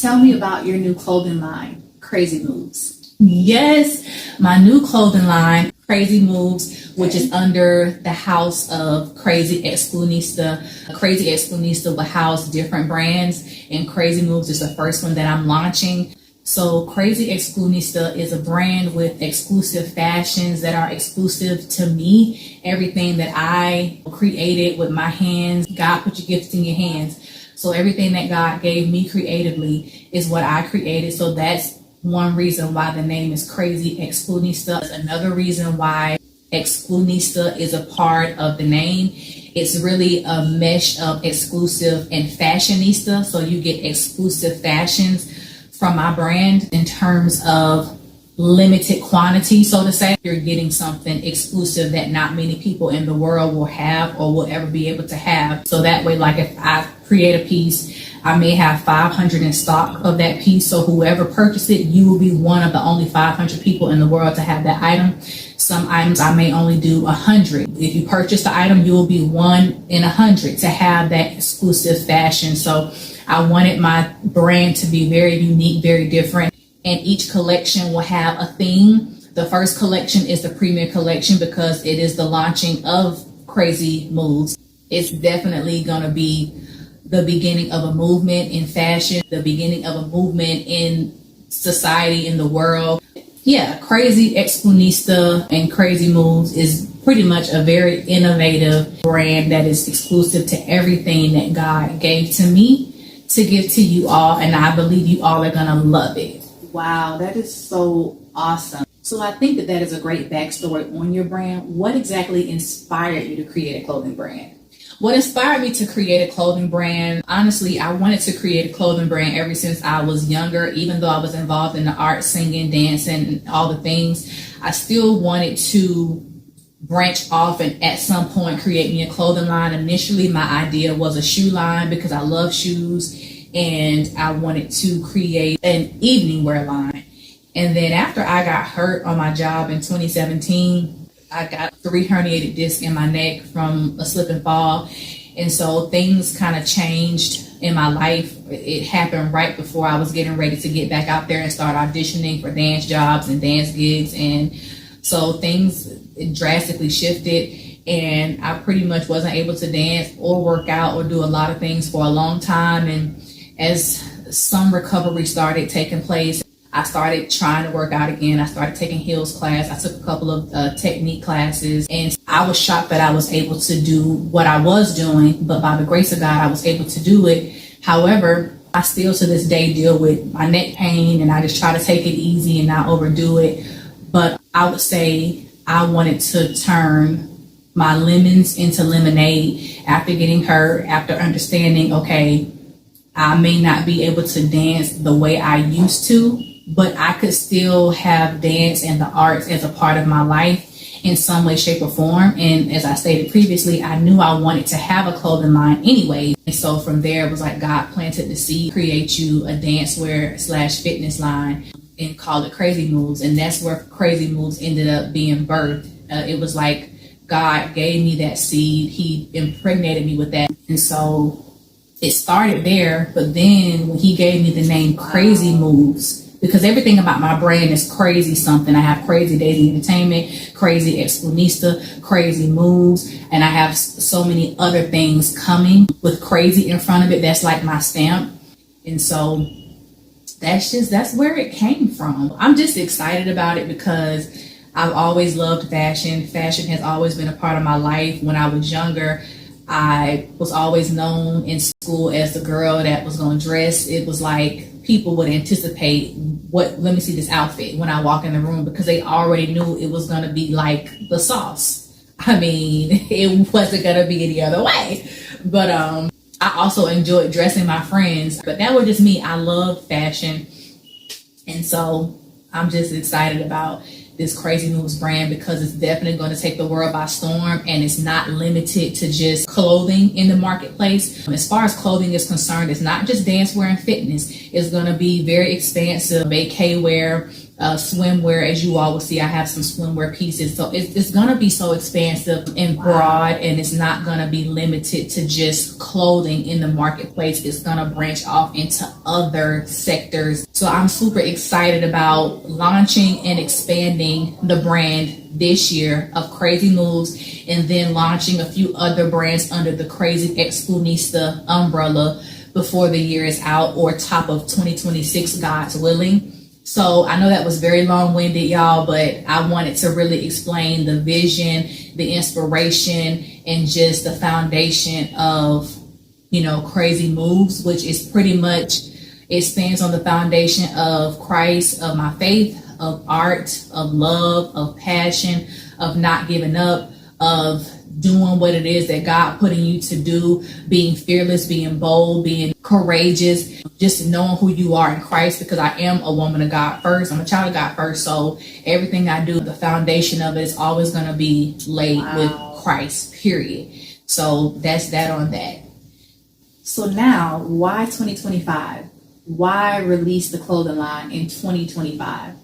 Tell me about your new clothing line, KraiZi MoVeZ. Yes, my new clothing line, KraiZi MoVeZ, which is under the house of Xcluhniyzta. KraiZi Xcluhniyzta will house different brands, and KraiZi MoVeZ is the first one that I'm launching. So KraiZi Xcluhniyzta is a brand with exclusive fashions that are exclusive to me. Everything that I created with my hands, God put your gifts in your hands. So everything that God gave me creatively is what I created. So that's one reason why the name is KraiZi Xcluhniyzta. Another reason why Xcluhniyzta is a part of the name. It's really a mesh of exclusive and fashionista. So you get exclusive fashions from my brand in terms of limited quantity, so to say. You're getting something exclusive that not many people in the world will have or will ever be able to have. So that way, like if I create a piece, I may have 500 in stock of that piece. So whoever purchased it, you will be one of the only 500 people in the world to have that item. Some items I may only do 100. If you purchase the item, you will be 1 in 100 to have that exclusive fashion. So I wanted my brand to be very unique, very different, and each collection will have a theme. The first collection is the Premiere collection because it is the launching of KraiZi MoVeZ. It's definitely going to be the beginning of a movement in fashion, the beginning of a movement in society, in the world. Yeah, KraiZi Xcluhniyzta and KraiZi MoVeZ is pretty much a very innovative brand that is exclusive to everything that God gave to me to give to you all, and I believe you all are gonna love it. Wow, that is so awesome. So I think that is a great backstory on your brand. What exactly inspired you to create a clothing brand? What inspired me to create a clothing brand? Honestly, I wanted to create a clothing brand ever since I was younger. Even though I was involved in the arts, singing, dancing, and all the things, I still wanted to branch off and at some point create me a clothing line. Initially, my idea was a shoe line because I love shoes, and I wanted to create an evening wear line. And then after I got hurt on my job in 2017, I got 3 herniated discs in my neck from a slip and fall. And so things kind of changed in my life. It happened right before I was getting ready to get back out there and start auditioning for dance jobs and dance gigs. And so things drastically shifted, and I pretty much wasn't able to dance or work out or do a lot of things for a long time. And as some recovery started taking place, I started trying to work out again. I started taking heels class. I took a couple of technique classes, and I was shocked that I was able to do what I was doing, but by the grace of God, I was able to do it. However, I still to this day deal with my neck pain, and I just try to take it easy and not overdo it. But I would say I wanted to turn my lemons into lemonade after getting hurt, after understanding, okay, I may not be able to dance the way I used to, but I could still have dance and the arts as a part of my life in some way, shape, or form. And as I stated previously, I knew I wanted to have a clothing line anyway. And so from there, it was like God planted the seed, create you a dancewear / fitness line and call it KraiZi MoVeZ. And that's where KraiZi MoVeZ ended up being birthed. It was like God gave me that seed. He impregnated me with that. And so it started there, but then when he gave me the name KraiZi MoVeZ, because everything about my brand is crazy something. I have KraiZi Daily Entertainment, KraiZi Xcluhniyzta, KraiZi MoVeZ, and I have so many other things coming with KraiZi in front of it. That's like my stamp. And so that's where it came from. I'm just excited about it because I've always loved fashion. Fashion has always been a part of my life. When I was younger, I was always known in school as the girl that was going to dress. It was like people would anticipate let me see this outfit when I walk in the room because they already knew it was going to be like the sauce. I mean, it wasn't going to be any other way. But I also enjoyed dressing my friends. But that was just me. I love fashion. And so I'm just excited about this KraiZi MoVeZ brand because it's definitely going to take the world by storm, and it's not limited to just clothing in the marketplace. As far as clothing is concerned, it's not just dancewear and fitness. It's going to be very expansive, vacay wear, swimwear. As you all will see, I have some swimwear pieces. So it's going to be so expansive and broad, and it's not going to be limited to just clothing in the marketplace. It's going to branch off into other sectors. So I'm super excited about launching and expanding the brand this year of KraiZi MoVeZ, and then launching a few other brands under the KraiZi Xcluhniyzta umbrella before the year is out, or top of 2026, God's willing. So I know that was very long-winded, y'all, but I wanted to really explain the vision, the inspiration, and just the foundation of, KraiZi MoVeZ, which is pretty much, it stands on the foundation of Christ, of my faith, of art, of love, of passion, of not giving up, of doing what it is that God put in you to do, being fearless, being bold, being courageous, just knowing who you are in Christ, because I am a woman of God first. I'm a child of God first. So everything I do, the foundation of it is always going to be laid with Christ, period. So that's that on that. So now, why 2025? Why release the clothing line in 2025?